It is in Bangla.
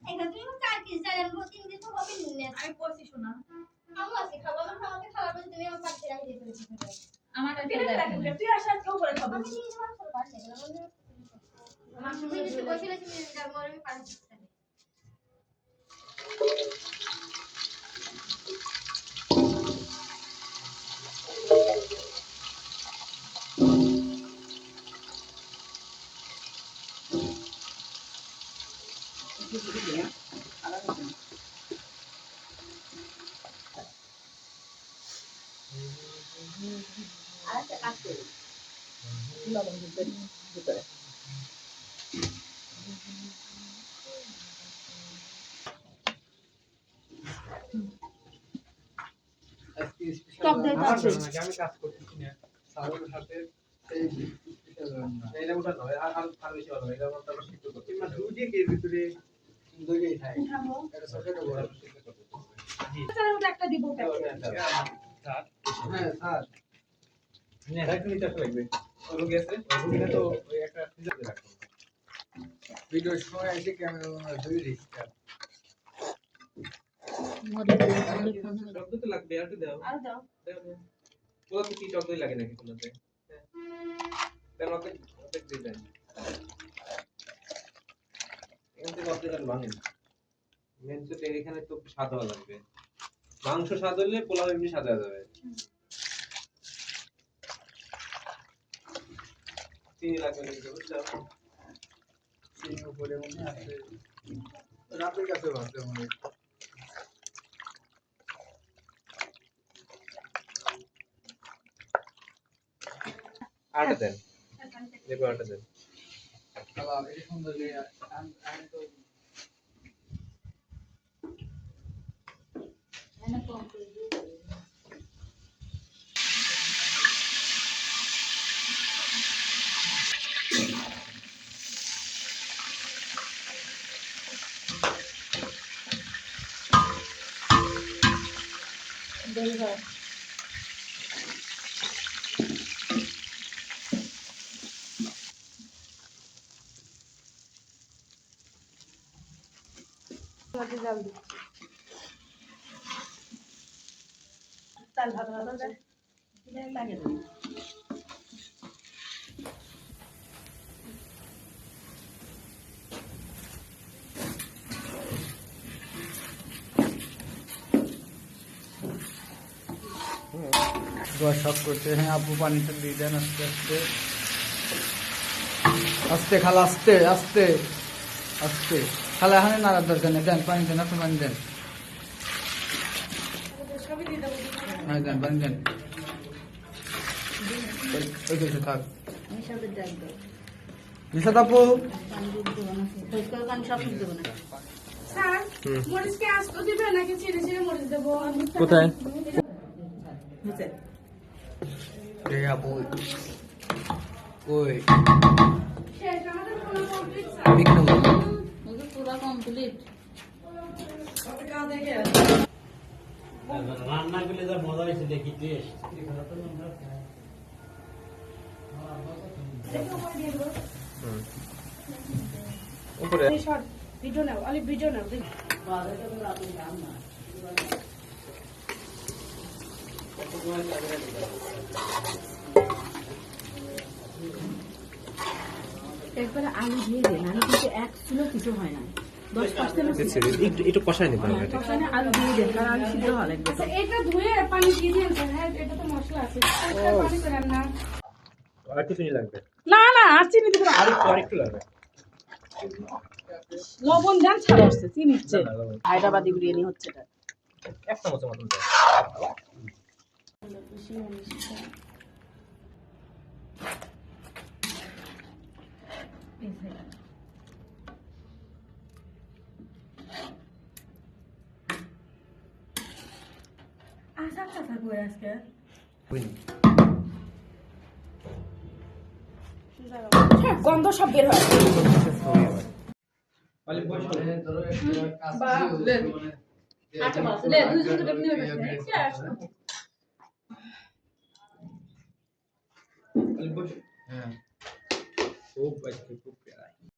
এখানে তুমি 4 কেজি চাল আনবো 3 কেজি তো হবে না আমি বলছি শোনা আমি আজকে খাবো আমি খাওয়াতে খাওয়ার পর তুমি আমার পাশে রাখি দিতে আমার তুই আসার কেউ করে খাবো আমি নিজে মাংস পাশে মাংস মিনিট বসিলে তুমি যাবো আমি পাশে আরেকটা কাটতে লবণ দিতে ভিতরে টপ দিয়ে কাটছে আমি কাজ করতেছি না সাউন্ডের সাথে এই এইটা ওটা নয় আর বেশি ভালো এটা আমরা তারপর শিখতে করতে না দুই দিয়ে ভিতরে দুইই থাকে এটা সরকার দেবো শিখতে করতে স্যার ওটা একটা দিব স্যার হ্যাঁ স্যার হ্যাঁ এক মিনিট লাগবে ওগুলো গেছে ওগুলো তো ওই একটা ফ্রিজে রাখো ভিডিও সময় এসে ক্যামেরা ধরে রেখে শব্দ তো লাগবে আর দাও দাও পুরো কি শব্দই লাগে নাকি কোনতে দেন ওকে দিয়ে দেন এখানে কত টাকা ভাঙেন মেন তো এখানে তো স্বাদ হওয়া লাগবে মাংস স্বাদ হলে পোলাও এমনি স্বাদ হয়ে যাবে চিনি লাগবে কিন্তু বুঝছো চিনি উপরে মনে আছে রাতের কাছে ভাবতে মনে আটা দেন দেখো আটা দেন আলা এই সুন্দর যে আমি তো এনে কম করে দিই দেখো মধ্যে জাল দিচ্ছি তাল ভাত ভাত লাগে দেব गोश सब करते हैं आपको पानी तक दे देना आस्ते आस्ते आस्ते खाला आस्ते आस्ते आस्ते खाला है ना दरकार नहीं देन पानी देना तो पानी देन हाँ देन पानी देन ओके से था निशा तापो স্যার মরিচ কে আস্ত দিবে নাকি চিড়ে চিড়ে মরিচ দেব কোথায় হচ্ছে ये आपो ओए শেষ আমাদের পুরো কমপ্লিট बिग नंबर মুঝে পুরো কমপ্লিট কত কাজ দেখে রান্না করলে যা মজা হয়েছে দেখি টেস্ট উপরে শর্ট ভিডিও নাও অলি ভিডিও নাও একবার আলু দিয়ে দেন আলু কিন্তু 1 কিলো কিছু হয় না 10% একটু কষাই নিতে হবে কষানো আলু দিয়ে দেন কারণ আলু সিদ্ধ হওয়া লাগবে আচ্ছা এটা ধুয়ে পানি দিয়ে দেন হ্যাঁ এটা তো মশলা আছে এটা পানি করেন না আর কিছু লাগবে না না আর চিনি দিব না আর একটু লাগবে লবণ দেন ছাড়া আসছে চিনিচ্ছে হায়দ্রাবাদি বিরিয়ানি হচ্ছে এটা এক চামচের মতন দাও আচ্ছা আচ্ছা থাকবো আজকে গন্ধ সব বের হয় আচ্ছা বাস লে দুইজন তো নিয়ে গেছে হ্যাঁ খুব খুব